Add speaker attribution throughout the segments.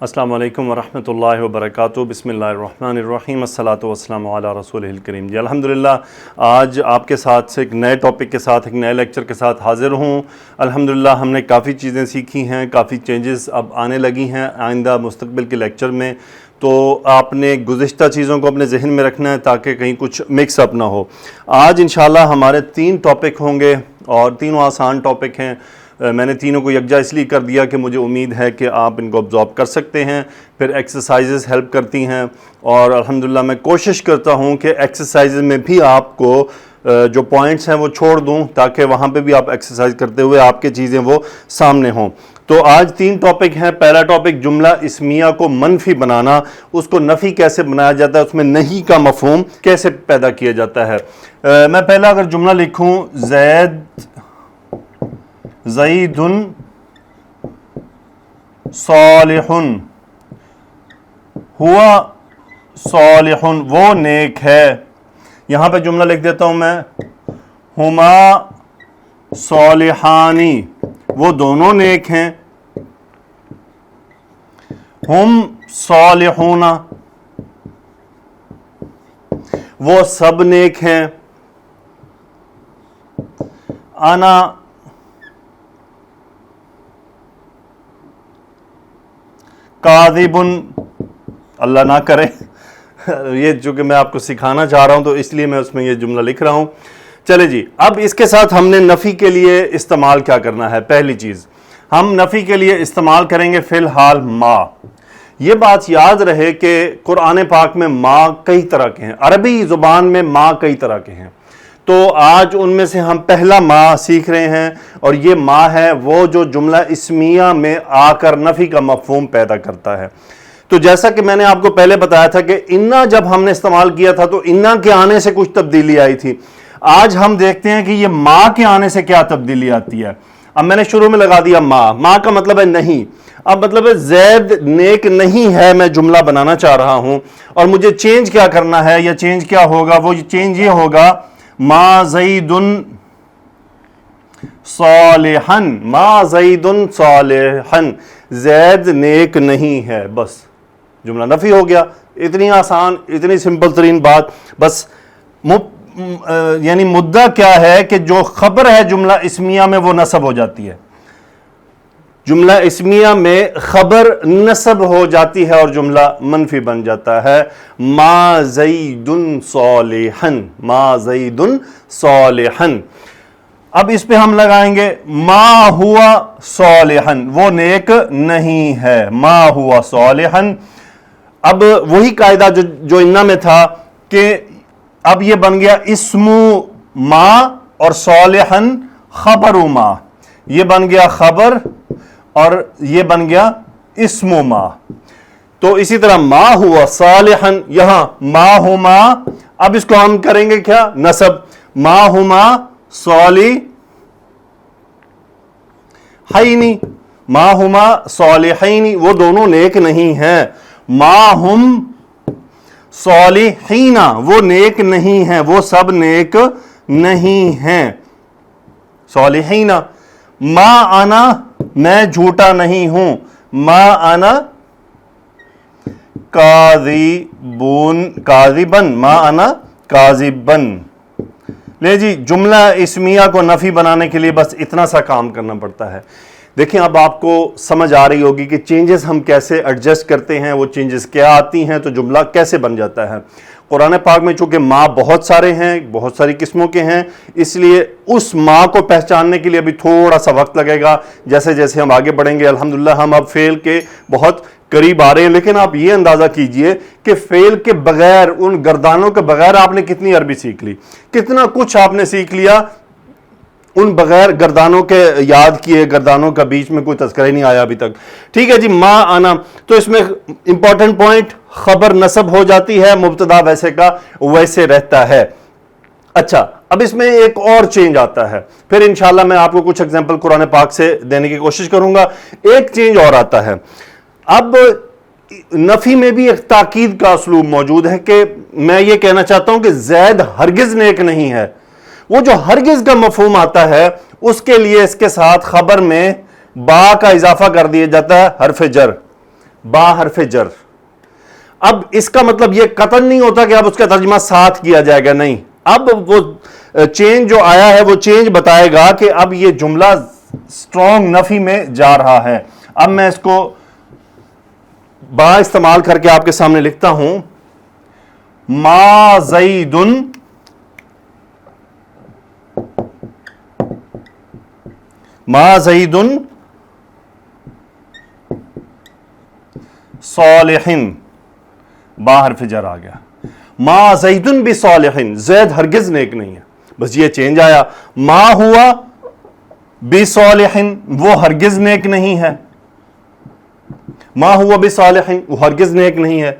Speaker 1: السلام علیکم ورحمۃ اللہ وبرکاتہ۔ بسم اللہ الرحمن الرحیم، الصلاۃ والسلام علی رسول الکریم۔ جی الحمدللہ آج آپ کے ساتھ سے ایک نئے ٹاپک کے ساتھ، ایک نئے لیکچر کے ساتھ حاضر ہوں۔ الحمدللہ ہم نے کافی چیزیں سیکھی ہیں، کافی چینجز اب آنے لگی ہیں آئندہ مستقبل کے لیکچر میں، تو آپ نے گزشتہ چیزوں کو اپنے ذہن میں رکھنا ہے تاکہ کہیں کچھ مکس اپ نہ ہو۔ آج انشاءاللہ ہمارے 3 ٹاپک ہوں گے اور تینوں آسان ٹاپک ہیں۔ میں نے تینوں کو یکجا اس لیے کر دیا کہ مجھے امید ہے کہ آپ ان کو ابزارب کر سکتے ہیں، پھر ایکسرسائزز ہیلپ کرتی ہیں، اور الحمدللہ میں کوشش کرتا ہوں کہ ایکسرسائزز میں بھی آپ کو جو پوائنٹس ہیں وہ چھوڑ دوں تاکہ وہاں پہ بھی آپ ایکسرسائز کرتے ہوئے آپ کے چیزیں وہ سامنے ہوں۔ تو آج 3 ٹاپک ہیں۔ پہلا ٹاپک جملہ اسمیہ کو منفی بنانا، اس کو نفی کیسے بنایا جاتا ہے، اس میں نہیں کا مفہوم کیسے پیدا کیا جاتا ہے۔ میں پہلا اگر جملہ لکھوں زید صالح، ہوا صالح، وہ نیک ہے۔ یہاں پہ جملہ لکھ دیتا ہوں میں، ہما صالحانی، وہ دونوں نیک ہیں۔ ہم صالحون، وہ سب نیک ہیں۔ انا کاذب، اللہ نہ کرے یہ چونکہ میں آپ کو سکھانا چاہ رہا ہوں تو اس لیے میں اس میں یہ جملہ لکھ رہا ہوں۔ چلے جی، اب اس کے ساتھ ہم نے نفی کے لیے استعمال کیا کرنا ہے۔ پہلی چیز ہم نفی کے لیے استعمال کریں گے فی الحال ما۔ یہ بات یاد رہے کہ قرآن پاک میں ما کئی طرح کے ہیں، عربی زبان میں ما کئی طرح کے ہیں، تو آج ان میں سے ہم پہلا ما سیکھ رہے ہیں، اور یہ ما ہے وہ جو جملہ اسمیہ میں آ کر نفی کا مفہوم پیدا کرتا ہے۔ تو جیسا کہ میں نے آپ کو پہلے بتایا تھا کہ انا جب ہم نے استعمال کیا تھا تو انا کے آنے سے کچھ تبدیلی آئی تھی۔ آج ہم دیکھتے ہیں کہ یہ ما کے آنے سے کیا تبدیلی آتی ہے۔ اب میں نے شروع میں لگا دیا ما کا مطلب ہے نہیں، اب مطلب ہے زید نیک نہیں ہے، میں جملہ بنانا چاہ رہا ہوں، اور مجھے چینج کیا کرنا ہے، یا چینج کیا ہوگا، وہ چینج یہ ہوگا ما زید صالحا، ما زید صالحا، زید نیک نہیں ہے، بس جملہ نفی ہو گیا۔ اتنی آسان، اتنی سمپل ترین بات۔ بس یعنی مدعا کیا ہے کہ جو خبر ہے جملہ اسمیہ میں وہ نصب ہو جاتی ہے، جملہ اسمیہ میں خبر نصب ہو جاتی ہے اور جملہ منفی بن جاتا ہے۔ ما زید صالحا، ما زید صالحا۔ اب اس پہ ہم لگائیں گے ما ہوا صالحا، وہ نیک نہیں ہے، ما ہوا صالحا۔ اب وہی قاعدہ جو انا میں تھا کہ اب یہ بن گیا اسم ما اور صالحا خبر ما، یہ بن گیا خبر اور یہ بن گیا اسم ما۔ تو اسی طرح ما ہوا صالحا، یہاں ما ہما، اب اس کو ہم کریں گے کیا، نصب، ما ہما صالحین، ما ہما صالحین، وہ دونوں نیک نہیں ہیں۔ ما ہم صالحین، وہ نیک نہیں ہیں، وہ سب نیک نہیں ہیں۔ صالحین، ما انا، میں جھوٹا نہیں ہوں، ما انا کاذبن، ما انا کاذبن۔ لے جی، جملہ اسمیہ کو نفی بنانے کے لیے بس اتنا سا کام کرنا پڑتا ہے۔ دیکھیں اب آپ کو سمجھ آ رہی ہوگی کہ چینجز ہم کیسے ایڈجسٹ کرتے ہیں، وہ چینجز کیا آتی ہیں تو جملہ کیسے بن جاتا ہے۔ قرآن پاک میں چونکہ ما بہت سارے ہیں، بہت ساری قسموں کے ہیں، اس لیے اس ما کو پہچاننے کے لیے ابھی تھوڑا سا وقت لگے گا۔ جیسے جیسے ہم آگے بڑھیں گے الحمدللہ ہم اب فعل کے بہت قریب آ رہے ہیں، لیکن آپ یہ اندازہ کیجئے کہ فعل کے بغیر، ان گردانوں کے بغیر آپ نے کتنی عربی سیکھ لی، کتنا کچھ آپ نے سیکھ لیا، ان بغیر گردانوں کے یاد کیے، گردانوں کا بیچ میں کوئی تذکرہ ہی نہیں آیا ابھی تک۔ ٹھیک ہے جی، ما انا، تو اس میں امپورٹنٹ پوائنٹ، خبر نصب ہو جاتی ہے، مبتدا ویسے کا ویسے رہتا ہے۔ اچھا، اب اس میں ایک اور چینج آتا ہے، پھر انشاءاللہ میں آپ کو کچھ ایگزامپل قرآن پاک سے دینے کی کوشش کروں گا۔ ایک چینج اور آتا ہے، اب نفی میں بھی ایک تاکید کا اسلوب موجود ہے کہ میں یہ کہنا چاہتا ہوں کہ زید ہرگز نیک نہیں ہے۔ وہ جو ہرگز کا مفہوم آتا ہے اس کے لیے اس کے ساتھ خبر میں با کا اضافہ کر دیا جاتا ہے، حرف جر، با حرف جر. اب اس کا مطلب یہ قطعاً نہیں ہوتا کہ اب اس کا ترجمہ ساتھ کیا جائے گا, نہیں. اب وہ چینج جو آیا ہے وہ چینج بتائے گا کہ اب یہ جملہ اسٹرانگ نفی میں جا رہا ہے. اب میں اس کو با استعمال کر کے آپ کے سامنے لکھتا ہوں. ما زیدن صالحن, با حرف جر آ گیا. ما زیدن بصالحن, زید ہرگز نیک نہیں ہے, بس یہ چینج آیا. ما ہوا بصالحن, وہ ہرگز نیک نہیں ہے. ما ہوا بصالحن, وہ ہرگز نیک نہیں ہے.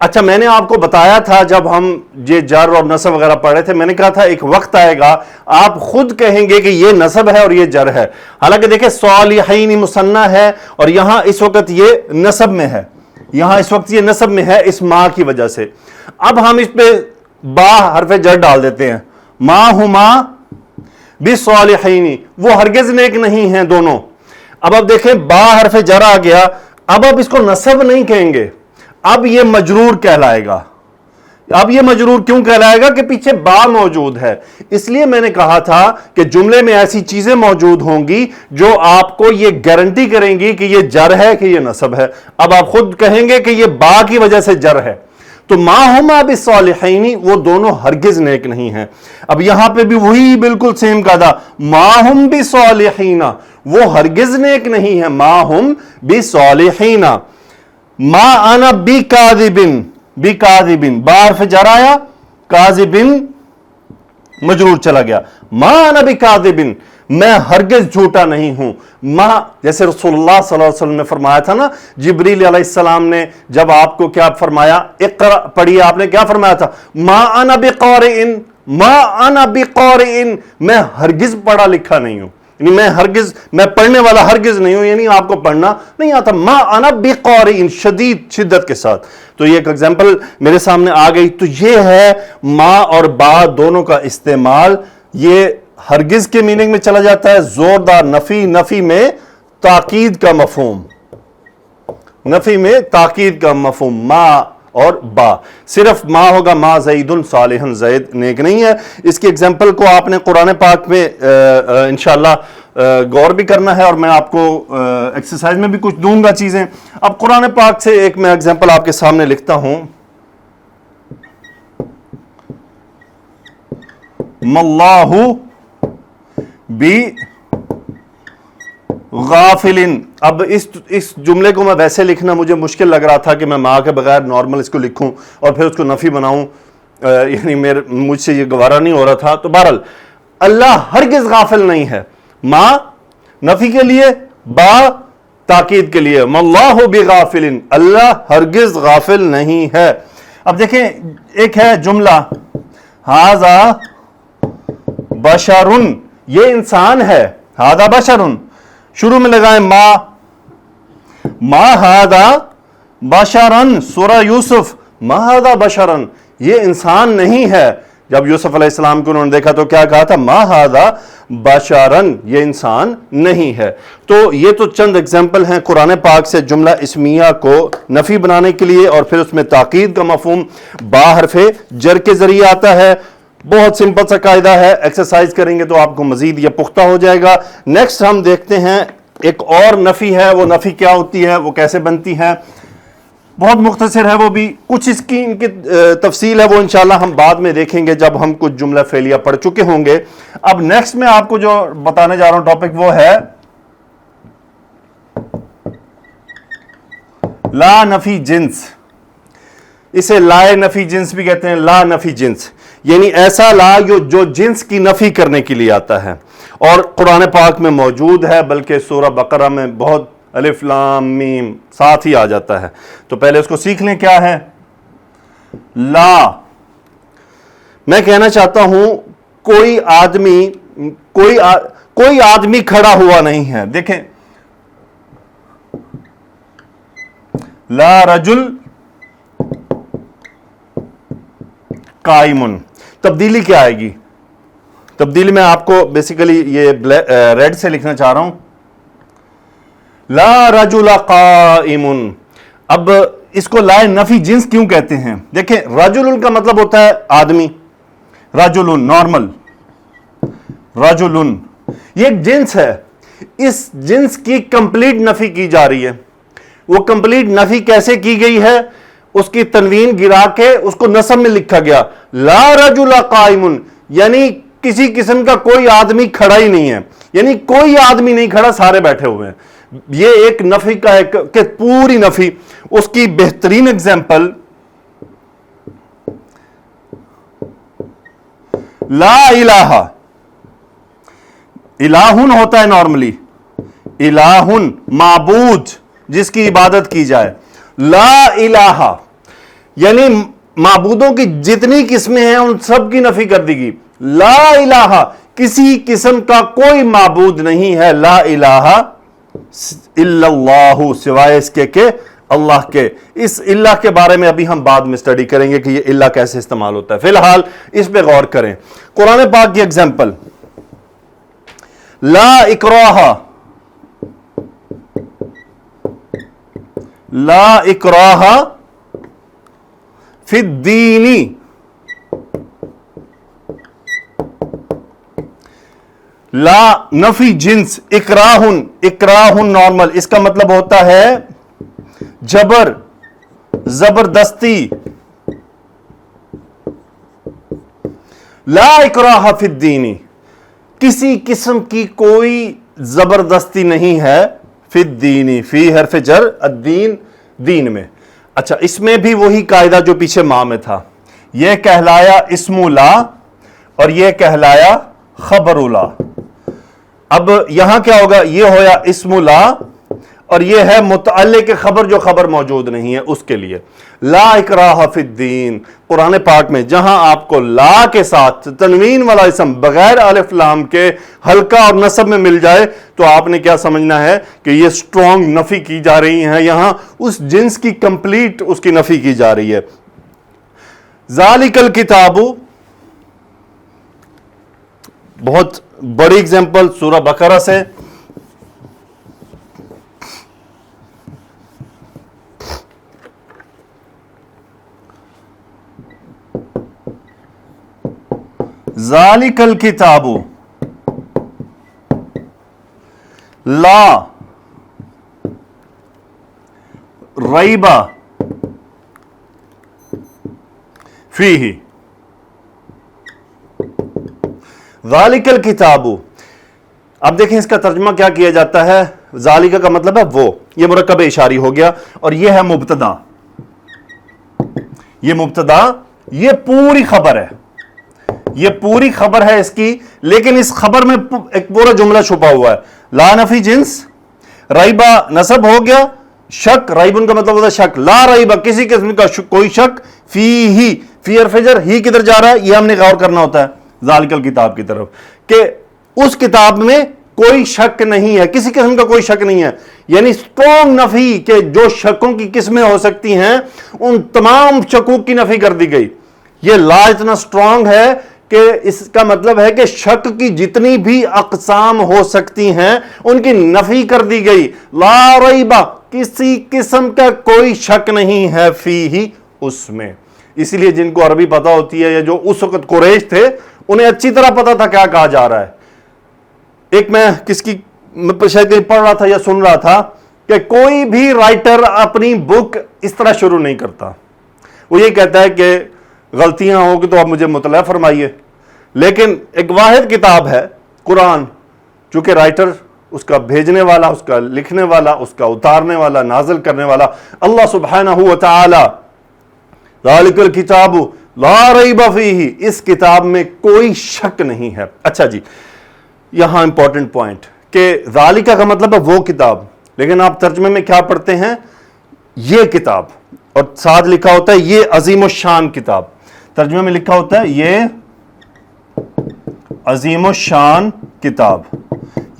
Speaker 1: اچھا, میں نے آپ کو بتایا تھا جب ہم یہ جر اور نصب وغیرہ پڑھ رہے تھے, میں نے کہا تھا ایک وقت آئے گا آپ خود کہیں گے کہ یہ نصب ہے اور یہ جر ہے. حالانکہ دیکھیں صالحین مثنیٰ ہے اور یہاں اس وقت یہ نصب میں ہے, یہاں اس وقت یہ نصب میں ہے اس ما کی وجہ سے. اب ہم اس پہ با حرف جر ڈال دیتے ہیں. ما ہما بصالحین, وہ ہرگز نیک نہیں ہیں دونوں. اب دیکھیں با حرف جر آ گیا, اب آپ اس کو نصب نہیں کہیں گے, اب یہ مجرور کہلائے گا. اب یہ مجرور کیوں کہلائے گا کہ پیچھے با موجود ہے. اس لیے میں نے کہا تھا کہ جملے میں ایسی چیزیں موجود ہوں گی جو آپ کو یہ گارنٹی کریں گی کہ یہ جر ہے کہ یہ نصب ہے. اب آپ خود کہیں گے کہ یہ با کی وجہ سے جر ہے. تو ما ہما بصالحین, وہ دونوں ہرگز نیک نہیں ہیں. اب یہاں پہ بھی وہی بالکل سیم کہا تھا, ما ہم بصالحین, وہ ہرگز نیک نہیں ہیں. ما ہم بصالحین. ما انا بکاذبن, بکاذبن با حرف جر آیا, کاذبن مجرور چلا گیا. ما انا بکاذبن, میں ہرگز جھوٹا نہیں ہوں. ما جیسے رسول اللہ صلی اللہ علیہ وسلم نے فرمایا تھا نا, جبریل علیہ السلام نے جب آپ کو کیا فرمایا, اقرا پڑھیے, آپ نے کیا فرمایا تھا, ما انا بقارئن, ما انا بقارئن, میں ہرگز پڑھا لکھا نہیں ہوں, یعنی میں ہرگز, میں پڑھنے والا ہرگز نہیں ہوں, یعنی آپ کو پڑھنا نہیں آتا. ما انا بقارئن, شدید شدت کے ساتھ. تو یہ ایک ایگزامپل میرے سامنے آ گئی. تو یہ ہے ما اور با دونوں کا استعمال. یہ ہرگز کے میننگ میں چلا جاتا ہے, زوردار نفی, نفی میں تاکید کا مفہوم, نفی میں تاکید کا مفہوم. ما اور با, صرف ما ہوگا ما زیدن صالحن, زید نیک نہیں ہے. اس کی ایگزامپل کو آپ نے قرآن پاک میں انشاءاللہ غور بھی کرنا ہے, اور میں آپ کو ایکسرسائز میں بھی کچھ دوں گا چیزیں. اب قرآن پاک سے ایک میں ایگزامپل آپ کے سامنے لکھتا ہوں. مَاللَّهُ بِغَافِلٍ. اب اس جملے کو میں ویسے لکھنا مجھے مشکل لگ رہا تھا کہ میں ما کے بغیر نارمل اس کو لکھوں اور پھر اس کو نفی بناؤں, یعنی مجھ سے یہ گوارا نہیں ہو رہا تھا. تو بہرحال اللہ ہرگز غافل نہیں ہے. ما نفی کے لیے, با تاکید کے لیے. مَاللَّهُ بِغَافِلٍ, اللہ ہرگز غافل نہیں ہے. اب دیکھیں ایک ہے جملہ ھذا بشر, یہ انسان ہے. ھذا بشر, شروع میں لگائیں ما ھذا بشرن, سورہ یوسف, ما ھذا بشرن, یہ انسان نہیں ہے. جب یوسف علیہ السلام کو انہوں نے دیکھا تو کیا کہا تھا, ما ھذا بشرن, یہ انسان نہیں ہے. تو یہ تو چند ایگزامپل ہیں قرآن پاک سے جملہ اسمیہ کو نفی بنانے کے لیے, اور پھر اس میں تاکید کا مفہوم با حرف جر کے ذریعے آتا ہے. بہت سمپل سا قاعدہ ہے, ایکسرسائز کریں گے تو آپ کو مزید یہ پختہ ہو جائے گا. نیکسٹ ہم دیکھتے ہیں ایک اور نفی ہے. وہ نفی کیا ہوتی ہے, وہ کیسے بنتی ہے, بہت مختصر ہے وہ بھی. کچھ اس کی ان کی تفصیل ہے, وہ انشاءاللہ ہم بعد میں دیکھیں گے جب ہم کچھ جملہ فعلیہ پڑھ چکے ہوں گے. اب نیکسٹ میں آپ کو جو بتانے جا رہا ہوں ٹاپک وہ ہے لا نفی جنس. اسے لائے نفی جنس بھی کہتے ہیں, لا نفی جنس, یعنی ایسا لا جو جنس کی نفی کرنے کے لیے آتا ہے اور قرآن پاک میں موجود ہے, بلکہ سورہ بقرہ میں بہت الف لام میم ساتھ ہی آ جاتا ہے. تو پہلے اس کو سیکھ لیں کیا ہے لا. میں کہنا چاہتا ہوں کوئی آدمی کھڑا ہوا نہیں ہے. دیکھیں لا رجل قائمن, تبدیلی کیا آئے گی؟ تبدیلی میں آپ کو بیسیکلی یہ ریڈ سے لکھنا چاہ رہا ہوں. لا رجل قائم, اب اس کو لا نفی جنس کیوں کہتے ہیں؟ دیکھیں رجل کا مطلب ہوتا ہے آدمی، رجل نارمل، رجل یہ ایک جنس ہے، اس جنس کی کمپلیٹ نفی کی جا رہی ہے۔ وہ کمپلیٹ نفی کیسے کی گئی ہے؟ اس کی تنوین گرا کے اس کو نصب میں لکھا گیا، لا رجل قائم، یعنی کسی قسم کا کوئی آدمی کھڑا ہی نہیں ہے، یعنی کوئی آدمی نہیں کھڑا، سارے بیٹھے ہوئے ہیں۔ یہ ایک نفی کا ہے کہ پوری نفی۔ اس کی بہترین اگزامپل لا الہ، الہن ہوتا ہے نارملی، الہن معبود جس کی عبادت کی جائے، لا الہ یعنی معبودوں کی جتنی قسمیں ہیں ان سب کی نفی کر دی گئی۔ لا الہ کسی قسم کا کوئی معبود نہیں ہے، لا الہ الا اللہ سوائے اس کے کہ اللہ کے۔ اس اللہ کے بارے میں ابھی ہم بعد میں اسٹڈی کریں گے کہ یہ اللہ کیسے استعمال ہوتا ہے، فی الحال اس پہ غور کریں۔ قرآن پاک کی ایگزامپل لا اکراہ، لا اکراہ فی الدین، لا نفی جنس، اکراہن، اکراہن نارمل، اس کا مطلب ہوتا ہے جبر، زبردستی۔ لا اکراہ فی الدین، کسی قسم کی کوئی زبردستی نہیں ہے، فی الدین، فی حرف جر، الدین دین میں۔ اچھا اس میں بھی وہی قاعدہ جو پیچھے ماں میں تھا، یہ کہلایا اسم لا اور یہ کہلایا خبر لا۔ اب یہاں کیا ہوگا؟ یہ ہویا اسم لا اور یہ ہے متعلق خبر جو خبر موجود نہیں ہے اس کے لیے۔ لا اکراہ فی الدین، قرآن پاک میں جہاں آپ کو لا کے ساتھ تنوین والا اسم بغیر الف لام کے ہلکا اور نصب میں مل جائے تو آپ نے کیا سمجھنا ہے کہ یہ سٹرونگ نفی کی جا رہی ہیں، یہاں اس جنس کی کمپلیٹ اس کی نفی کی جا رہی ہے۔ ذالک الکتاب، بہت بڑی اگزامپل سورہ بقرہ سے، ذالک الکتاب لا ریب فیہ، ذالک الکتاب۔ اب دیکھیں اس کا ترجمہ کیا کیا جاتا ہے، ذالک کا مطلب ہے وہ، یہ مرکب اشاری ہو گیا اور یہ ہے مبتدا، یہ مبتدا، یہ پوری خبر ہے، یہ پوری خبر ہے اس کی، لیکن اس خبر میں ایک پورا جملہ چھپا ہوا ہے۔ لا نفی جنس، ریبہ نصب ہو گیا، شک، ریبن کا مطلب ہوتا ہے شک، لا ریبہ کسی قسم کا کوئی شک، فی ہی، فی حرف جر، ہی کدھر جا رہا ہے یہ ہم نے غور کرنا ہوتا ہے ذالک الکتاب کی طرف، کہ اس کتاب میں کوئی شک نہیں ہے، کسی قسم کا کوئی شک نہیں ہے، یعنی سٹرونگ نفی کہ جو شکوں کی قسمیں ہو سکتی ہیں ان تمام شکوں کی نفی کر دی گئی۔ یہ لا اتنا سٹرونگ ہے کہ اس کا مطلب ہے کہ شک کی جتنی بھی اقسام ہو سکتی ہیں ان کی نفی کر دی گئی۔ لا ریبہ کسی قسم کا کوئی شک نہیں ہے، فیہ اس میں۔ اسی لیے جن کو عربی پتا ہوتی ہے یا جو اس وقت قریش تھے انہیں اچھی طرح پتا تھا کیا کہا جا رہا ہے۔ ایک میں کس کی شاید کہیں پڑھ رہا تھا یا سن رہا تھا کہ کوئی بھی رائٹر اپنی بک اس طرح شروع نہیں کرتا، وہ یہ کہتا ہے کہ غلطیاں ہوں گی تو آپ مجھے مطلع فرمائیے، لیکن ایک واحد کتاب ہے قرآن، چونکہ رائٹر، اس کا بھیجنے والا، اس کا لکھنے والا، اس کا اتارنے والا، نازل کرنے والا اللہ سبحانہ و تعالی، ذالک الکتاب لا ریب فیہ، اس کتاب میں کوئی شک نہیں ہے۔ اچھا جی، یہاں امپورٹنٹ پوائنٹ کہ ذالکہ کا مطلب ہے وہ کتاب، لیکن آپ ترجمے میں کیا پڑھتے ہیں؟ یہ کتاب، اور ساتھ لکھا ہوتا ہے یہ عظیم الشان کتاب، ترجمے میں لکھا ہوتا ہے یہ عظیم الشان کتاب۔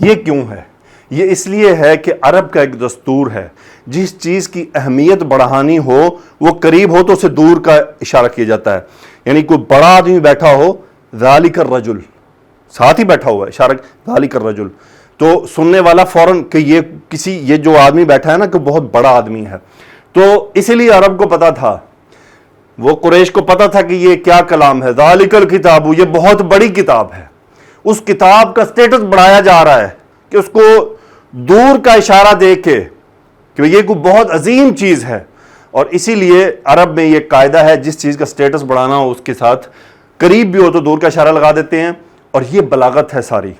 Speaker 1: یہ کیوں ہے؟ یہ اس لیے ہے کہ عرب کا ایک دستور ہے، جس چیز کی اہمیت بڑھانی ہو وہ قریب ہو تو اسے دور کا اشارہ کیا جاتا ہے، یعنی کوئی بڑا آدمی بیٹھا ہو، ذالک الرجل، ساتھ ہی بیٹھا ہوا ہے، اشارہ ذالک الرجل، تو سننے والا فوراً کہ یہ جو آدمی بیٹھا ہے نا کہ بہت بڑا آدمی ہے، تو اسی لیے عرب کو پتا تھا، وہ قریش کو پتا تھا کہ یہ کیا کلام ہے، ذالک الکتاب، یہ بہت بڑی کتاب ہے، اس کتاب کا سٹیٹس بڑھایا جا رہا ہے کہ اس کو دور کا اشارہ دے کے کہ یہ کوئی بہت عظیم چیز ہے. اور اسی لیے عرب میں یہ قاعدہ ہے جس چیز کا سٹیٹس بڑھانا ہو اس کے ساتھ قریب بھی ہو تو دور کا اشارہ لگا دیتے ہیں. اور یہ بلاغت ہے ساری،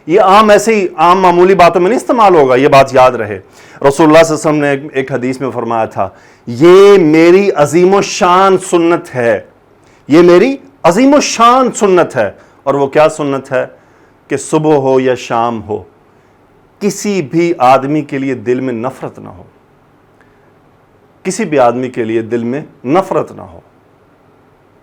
Speaker 1: یہ عام ایسے ہی عام معمولی باتوں میں نہیں استعمال ہوگا، یہ بات یاد رہے. رسول اللہ صلی اللہ علیہ وسلم نے ایک حدیث میں فرمایا تھا یہ میری عظیم و شان سنت ہے، یہ میری عظیم و شان سنت ہے. اور وہ کیا سنت ہے؟ کہ صبح ہو یا شام ہو کسی بھی آدمی کے لیے دل میں نفرت نہ ہو، کسی بھی آدمی کے لیے دل میں نفرت نہ ہو.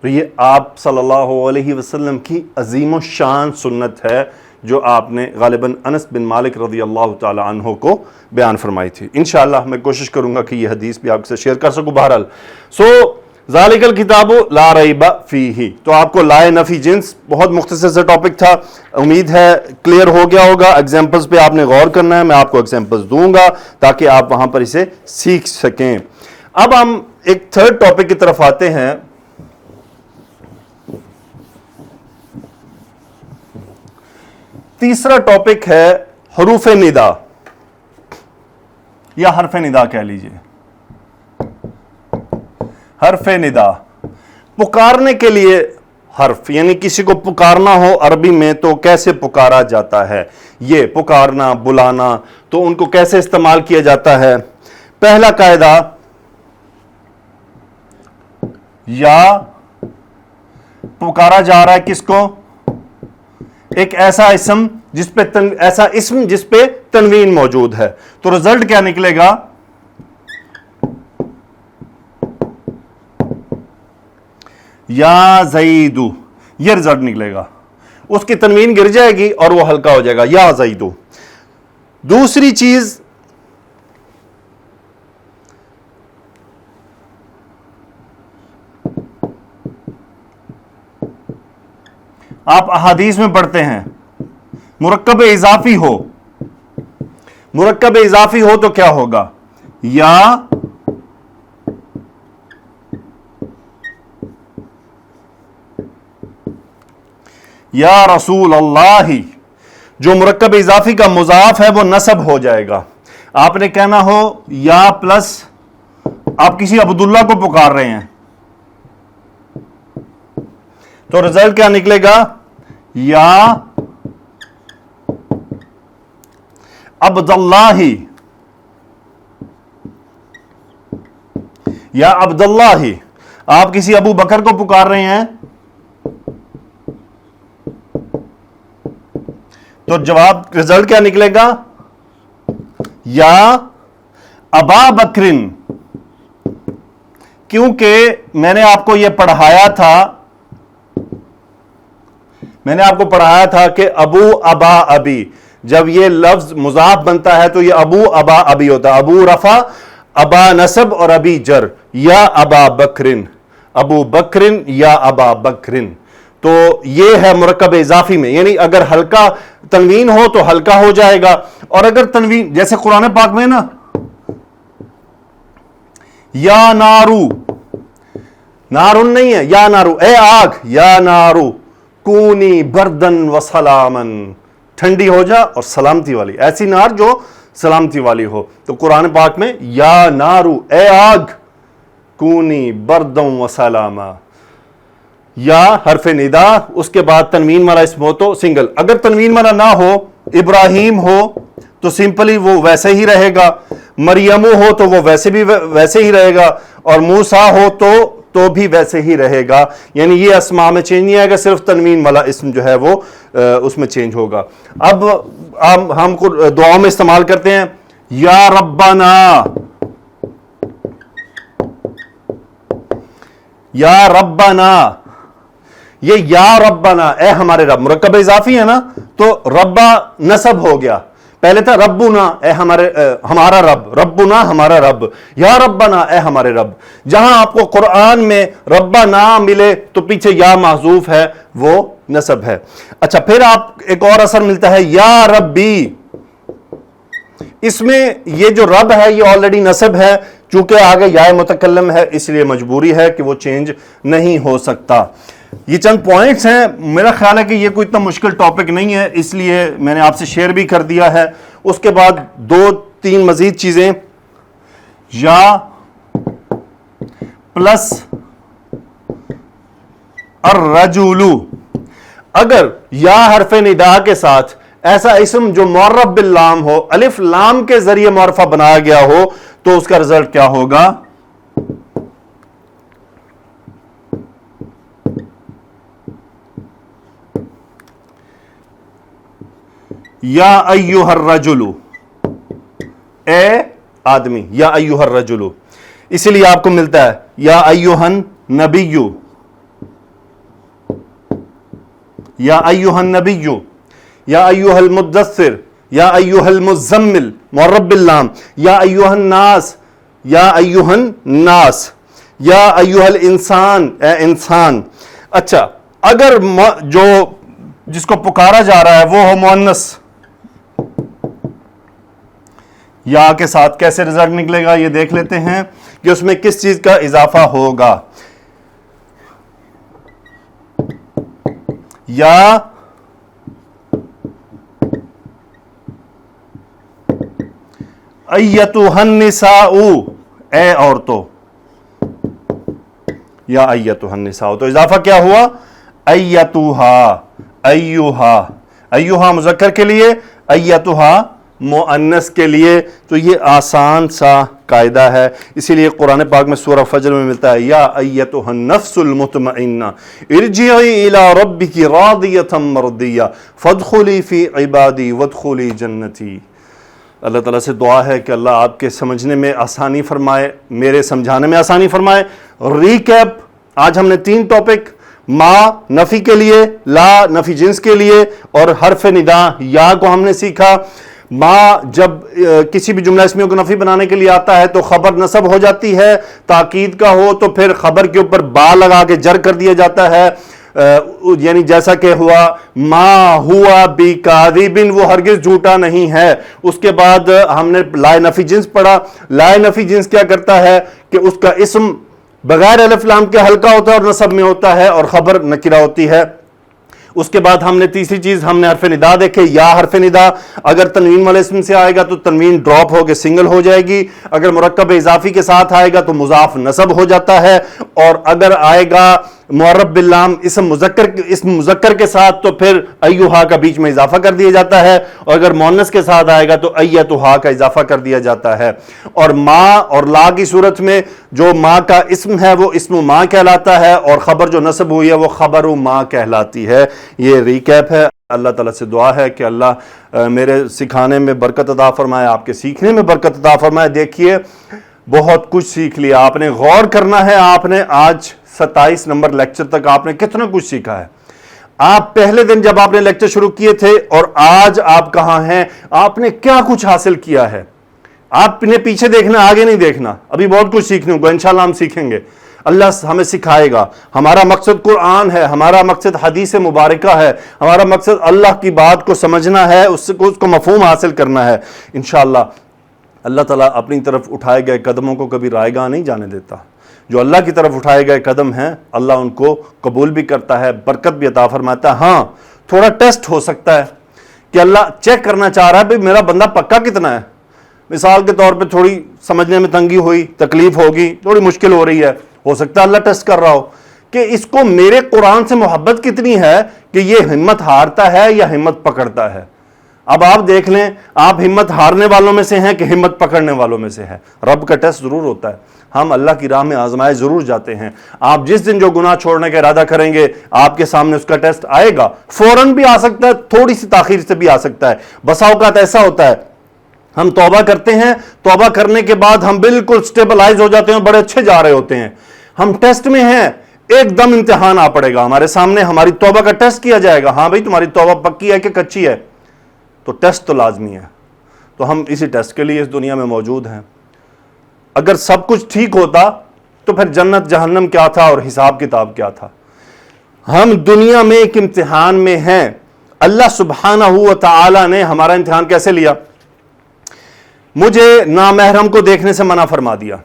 Speaker 1: تو یہ آپ صلی اللہ علیہ وسلم کی عظیم و شان سنت ہے جو آپ نے غالباً انس بن مالک رضی اللہ تعالی عنہ کو بیان فرمائی تھی. انشاءاللہ میں کوشش کروں گا کہ یہ حدیث بھی آپ سے شیئر کر سکوں. بہرحال ذالک الکتاب لا ریب فیہ، تو آپ کو لائے نفی جنس بہت مختصر سے ٹاپک تھا، امید ہے کلیئر ہو گیا ہوگا. ایگزامپلز پہ آپ نے غور کرنا ہے، میں آپ کو ایگزامپلز دوں گا تاکہ آپ وہاں پر اسے سیکھ سکیں. اب ہم ایک تھرڈ ٹاپک کی طرف آتے ہیں. تیسرا ٹاپک ہے حروف ندا یا حرف ندا کہہ لیجئے. حرف ندا، پکارنے کے لیے حرف، یعنی کسی کو پکارنا ہو عربی میں تو کیسے پکارا جاتا ہے، یہ پکارنا بلانا، تو ان کو کیسے استعمال کیا جاتا ہے. پہلا قاعدہ، یا پکارا جا رہا ہے کس کو؟ ایک ایسا اسم جس پہ تنوین موجود ہے. تو رزلٹ کیا نکلے گا؟ یا زیدو، یہ رزلٹ نکلے گا. اس کی تنوین گر جائے گی اور وہ ہلکا ہو جائے گا، یا زیدو. دوسری چیز، آپ احادیث میں پڑھتے ہیں مرکب اضافی ہو، مرکب اضافی ہو تو کیا ہوگا؟ یا رسول اللہ، جو مرکب اضافی کا مضاف ہے وہ نصب ہو جائے گا. آپ نے کہنا ہو یا پلس، آپ کسی عبداللہ کو پکار رہے ہیں تو رزلٹ کیا نکلے گا؟ یا عبداللہ، یا عبداللہ. آپ کسی ابو بکر کو پکار رہے ہیں تو جواب رزلٹ کیا نکلے گا؟ یا ابا بکرن. کیونکہ میں نے آپ کو یہ پڑھایا تھا، میں نے آپ کو پڑھایا تھا کہ ابو ابا ابی، جب یہ لفظ مضاف بنتا ہے تو یہ ابو ابا ابی ہوتا ہے. ابو رفع، ابا نصب اور ابی جر. یا ابا بکرن، ابو بکرن یا ابا بکرن. تو یہ ہے مرکب اضافی میں، یعنی اگر ہلکا تنوین ہو تو ہلکا ہو جائے گا، اور اگر تنوین جیسے قرآن پاک میں نا یا نارو، نارن نہیں ہے، یا نارو اے آگ، یا نارو کونی بردن و سلامن، ٹھنڈی ہو جا اور سلامتی والی، ایسی نار جو سلامتی والی ہو. تو قرآن پاک میں یا نارو اے آگ کونی بردن و سلاما. یا حرف ندا، اس کے بعد تنوین والا اسم ہو تو سنگل. اگر تنوین والا نہ ہو، ابراہیم ہو تو سمپلی وہ ویسے ہی رہے گا، مریمو ہو تو وہ ویسے ہی رہے گا، اور موسیٰ ہو تو بھی ویسے ہی رہے گا. یعنی یہ اسماء میں چینج نہیں آئے گا، صرف تنوین والا اسم جو ہے وہ اس میں چینج ہوگا. اب ہم کو دعاؤں میں استعمال کرتے ہیں یا ربنا، یا ربنا. یہ یا ربنا اے ہمارے رب، مرکب اضافی ہے نا تو ربا نصب ہو گیا. پہلے تھا ربنا اے ہمارا رب، ربنا ہمارا رب، یا ربنا اے ہمارے رب. جہاں آپ کو قرآن میں ربنا ملے تو پیچھے یا محذوف ہے، وہ نصب ہے. اچھا، پھر آپ ایک اور اثر ملتا ہے یا ربی. اس میں یہ جو رب ہے یہ آلریڈی نصب ہے، چونکہ آگے یا متکلم ہے اس لیے مجبوری ہے کہ وہ چینج نہیں ہو سکتا. یہ چند پوائنٹس ہیں، میرا خیال ہے کہ یہ کوئی اتنا مشکل ٹاپک نہیں ہے، اس لیے میں نے آپ سے شیئر بھی کر دیا ہے. اس کے بعد 2-3 مزید چیزیں. یا پلس الرجل، اگر یا حرف ندا کے ساتھ ایسا اسم جو معرف باللام ہو، الف لام کے ذریعے معرفہ بنایا گیا ہو، تو اس کا رزلٹ کیا ہوگا؟ یا ایھا الرجل، اے آدمی، یا ایھا الرجل. اسی لیے آپ کو ملتا ہے یا ایھا النبی، یا ایھا النبی، یا ایھا المدثر، یا ایھا المزمل، معرف باللام. یا ایھا الناس، یا ایھا الناس، یا ایھا الانسان، اے انسان. اچھا، اگر جو جس کو پکارا جا رہا ہے وہ ہو مؤنث، یا کے ساتھ کیسے رزلٹ نکلے گا یہ دیکھ لیتے ہیں کہ اس میں کس چیز کا اضافہ ہوگا. یا ایتھا النساء، اے عورتوں، یا ایتھا النساء، تو اضافہ کیا ہوا؟ ایتھا، ایھا، ایھا مذکر کے لیے، ایتھا مؤنث کے لیے. تو یہ آسان سا قاعدہ ہے، اسی لیے قرآن پاک میں سورہ فجر میں ملتا ہے یا ایتھا النفس المطمئنہ ارجعی الی ربک راضیۃ مرضیہ فادخلی فی عبادی وادخلی جنتی. اللہ تعالیٰ سے دعا ہے کہ اللہ آپ کے سمجھنے میں آسانی فرمائے، میرے سمجھانے میں آسانی فرمائے. ریکیپ، آج ہم نے 3 ٹاپک، ما نفی کے لیے، لا نفی جنس کے لیے، اور حرف ندا یا کو ہم نے سیکھا. ما جب کسی بھی جملہ اسمیہ کو نفی بنانے کے لیے آتا ہے تو خبر نصب ہو جاتی ہے، تاکید کا ہو تو پھر خبر کے اوپر با لگا کے جر کر دیا جاتا ہے. یعنی جیسا کہ ہوا ما ہوا بکاذب، وہ ہرگز جھوٹا نہیں ہے. اس کے بعد ہم نے لائے نفی جنس پڑھا. لائے نفی جنس کیا کرتا ہے کہ اس کا اسم بغیر الف لام کے ہلکا ہوتا ہے اور نصب میں ہوتا ہے، اور خبر نکرہ ہوتی ہے. اس کے بعد ہم نے تیسری چیز ہم نے حرف ندا دیکھے. یا حرف ندا اگر تنوین والے اسم سے آئے گا تو تنوین ڈراپ ہو کے سنگل ہو جائے گی، اگر مرکب اضافی کے ساتھ آئے گا تو مضاف نصب ہو جاتا ہے، اور اگر آئے گا معرف باللام اسم مذکر کے ساتھ تو پھر ایھا کا بیچ میں اضافہ کر دیا جاتا ہے، اور اگر مؤنث کے ساتھ آئے گا تو ایتھا کا اضافہ کر دیا جاتا ہے. اور ما اور لا کی صورت میں جو ما کا اسم ہے وہ اسم ما کہلاتا ہے، اور خبر جو نصب ہوئی ہے وہ خبر ما کہلاتی ہے. یہ ریکیپ ہے. اللہ تعالیٰ سے دعا ہے کہ اللہ میرے سکھانے میں برکت عطا فرمائے، آپ کے سیکھنے میں برکت عطا فرمائے. دیکھیے بہت کچھ سیکھ لیا آپ نے، غور کرنا ہے. آپ نے آج 27 نمبر لیکچر تک آپ نے کتنا کچھ سیکھا ہے. آپ پہلے دن جب آپ نے لیکچر شروع کیے تھے اور آج آپ کہاں ہیں، آپ نے کیا کچھ حاصل کیا ہے. آپ نے پیچھے دیکھنا، آگے نہیں دیکھنا. ابھی بہت کچھ سیکھنے کو انشاءاللہ ہم سیکھیں گے، اللہ ہمیں سکھائے گا. ہمارا مقصد قرآن ہے، ہمارا مقصد حدیث مبارکہ ہے، ہمارا مقصد اللہ کی بات کو سمجھنا ہے، اس کو مفہوم حاصل کرنا ہے. انشاءاللہ اللہ تعالیٰ اپنی طرف اٹھائے گئے قدموں کو کبھی رائے گاہ نہیں جانے دیتا. جو اللہ کی طرف اٹھائے گئے قدم ہیں اللہ ان کو قبول بھی کرتا ہے، برکت بھی عطا فرماتا ہے. ہاں تھوڑا ٹیسٹ ہو سکتا ہے کہ اللہ چیک کرنا چاہ رہا ہے بھئی میرا بندہ پکا کتنا ہے. مثال کے طور پہ تھوڑی سمجھنے میں تنگی ہوئی، تکلیف ہوگی، تھوڑی مشکل ہو رہی ہے، ہو سکتا ہے اللہ ٹیسٹ کر رہا ہو کہ اس کو میرے قرآن سے محبت کتنی ہے کہ یہ ہمت ہارتا ہے یا ہمت پکڑتا ہے. اب آپ دیکھ لیں، آپ ہمت ہارنے والوں میں سے ہیں کہ ہمت پکڑنے والوں میں سے ہیں. رب کا ٹیسٹ ضرور ہوتا ہے، ہم اللہ کی راہ میں آزمائے ضرور جاتے ہیں. آپ جس دن جو گناہ چھوڑنے کا ارادہ کریں گے آپ کے سامنے اس کا ٹیسٹ آئے گا. فوراً بھی آ سکتا ہے، تھوڑی سی تاخیر سے بھی آ سکتا ہے. بسا اوقات ایسا ہوتا ہے ہم توبہ کرتے ہیں، توبہ کرنے کے بعد ہم بالکل سٹیبلائز ہو جاتے ہیں، بڑے اچھے جا رہے ہوتے ہیں. ہم ٹیسٹ میں ہیں، ایک دم امتحان آ پڑے گا ہمارے سامنے، ہماری توبہ کا ٹیسٹ کیا جائے گا. ہاں بھائی تمہاری توبہ پکی ہے کہ کچی ہے. تو ٹیسٹ تو لازمی ہے. تو ہم اسی ٹیسٹ کے لیے اس دنیا میں موجود ہیں. اگر سب کچھ ٹھیک ہوتا تو پھر جنت جہنم کیا تھا اور حساب کتاب کیا تھا. ہم دنیا میں ایک امتحان میں ہیں. اللہ سبحانہ و تعالی نے ہمارا امتحان کیسے لیا؟ مجھے نامحرم کو دیکھنے سے منع فرما دیا.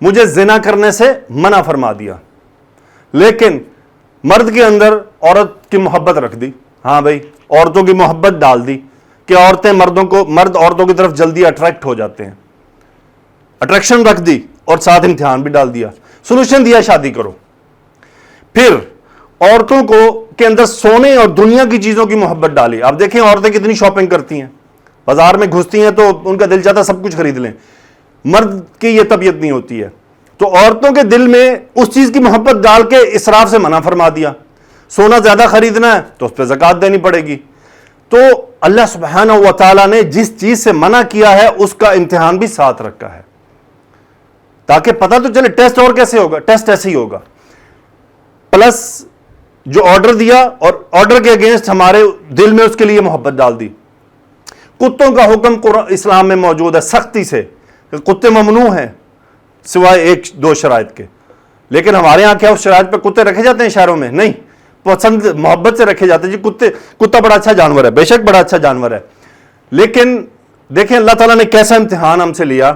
Speaker 1: مجھے زنا کرنے سے منع فرما دیا، لیکن مرد کے اندر عورت کی محبت رکھ دی، ہاں بھائی عورتوں کی محبت ڈال دی کہ مرد عورتوں کی طرف جلدی اٹریکٹ ہو جاتے ہیں، اٹریکشن رکھ دی اور ساتھ امتحان بھی ڈال دیا، سولوشن دیا شادی کرو۔ پھر عورتوں کے اندر سونے اور دنیا کی چیزوں کی محبت ڈالی۔ آپ دیکھیں عورتیں کتنی شاپنگ کرتی ہیں، بازار میں گھستی ہیں تو ان کا دل چاہتا سب کچھ خرید لیں، مرد کی یہ طبیعت نہیں ہوتی ہے، تو عورتوں کے دل میں اس چیز کی محبت ڈال کے اسراف سے منع فرما دیا۔ سونا زیادہ خریدنا ہے تو اس پہ زکوٰۃ دینی پڑے گی۔ تو اللہ سبحانہ و تعالیٰ نے جس چیز سے منع کیا ہے اس کا امتحان بھی ساتھ رکھا ہے، تاکہ پتہ تو چلے ٹیسٹ اور کیسے ہوگا، ٹیسٹ ایسے ہی ہوگا۔ پلس جو آرڈر دیا اور آرڈر کے اگینسٹ ہمارے دل میں اس کے لیے محبت ڈال دی۔ کتوں کا حکم اسلام میں موجود ہے سختی سے کہ کتے ممنوع ہیں سوائے ایک دو شرائط کے، لیکن ہمارے ہاں کیا اس شرائط پہ کتے رکھے جاتے ہیں شہروں میں؟ نہیں، پسند محبت سے رکھے جاتے ہیں جی کتا بڑا اچھا جانور ہے، بے شک بڑا اچھا جانور ہے، لیکن دیکھیں اللہ تعالیٰ نے کیسا امتحان ہم سے لیا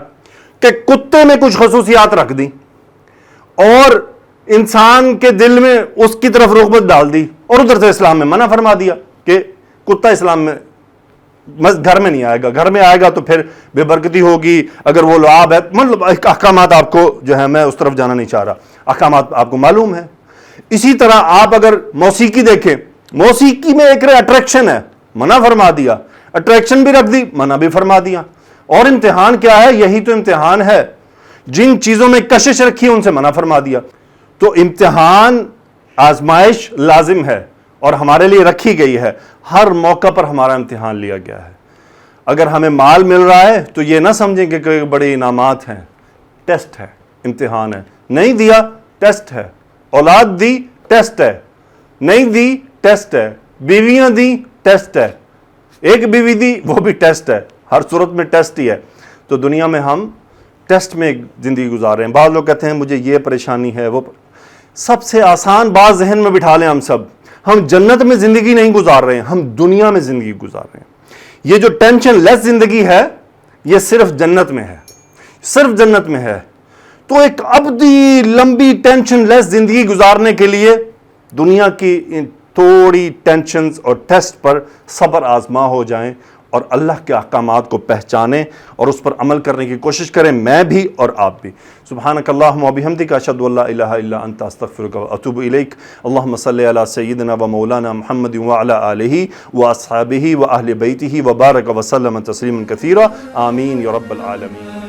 Speaker 1: کہ کتے میں کچھ خصوصیات رکھ دی اور انسان کے دل میں اس کی طرف رغبت ڈال دی، اور ادھر سے اسلام میں منع فرما دیا کہ کتا اسلام میں گھر میں نہیں آئے گا، گھر میں آئے گا تو پھر بے برکتی ہوگی، اگر وہ لعاب ہے، مطلب احکامات آپ کو جو ہے میں اس طرف جانا نہیں چاہ رہا، احکامات آپ کو معلوم ہے۔ اسی طرح آپ اگر موسیقی دیکھیں، موسیقی میں ایک اٹریکشن ہے، منع فرما دیا، اٹریکشن بھی رکھ دی، منع بھی فرما دیا۔ اور امتحان کیا ہے؟ یہی تو امتحان ہے، جن چیزوں میں کشش رکھی ہے ان سے منع فرما دیا۔ تو امتحان، آزمائش لازم ہے اور ہمارے لیے رکھی گئی ہے، ہر موقع پر ہمارا امتحان لیا گیا ہے۔ اگر ہمیں مال مل رہا ہے تو یہ نہ سمجھیں کہ کوئی بڑے انعامات ہیں، ٹیسٹ ہے، امتحان ہے۔ نہیں دیا ٹیسٹ ہے، اولاد دی ٹیسٹ ہے، نہیں دی ٹیسٹ ہے، بیویاں دی ٹیسٹ ہے، ایک بیوی دی وہ بھی ٹیسٹ ہے، ہر صورت میں ٹیسٹ ہی ہے۔ تو دنیا میں ہم ٹیسٹ میں زندگی گزار رہے ہیں۔ بعض لوگ کہتے ہیں مجھے یہ پریشانی ہے، وہ سب سے آسان بات ذہن میں بٹھا لیں ہم جنت میں زندگی نہیں گزار رہے ہیں، ہم دنیا میں زندگی گزار رہے ہیں۔ یہ جو ٹینشن لیس زندگی ہے یہ صرف جنت میں ہے، صرف جنت میں ہے۔ تو ایک ابدی لمبی ٹینشن لیس زندگی گزارنے کے لیے دنیا کی تھوڑی ٹینشنز اور ٹیسٹ پر صبر آزما ہو جائیں اور اللہ کے احکامات کو پہچانیں اور اس پر عمل کرنے کی کوشش کریں، میں بھی اور آپ بھی۔ سبحانک اللہم و بحمدک، اشہد ان لا الہ الا انت، استغفرک و اتوب الیک۔ اللہم صلی علی سیدنا و مولانا محمد وعلی آلہ و اصحابہ و اہل بیتہ و بارک وسلم تسلیما کثیرا، آمین یا رب العالمین۔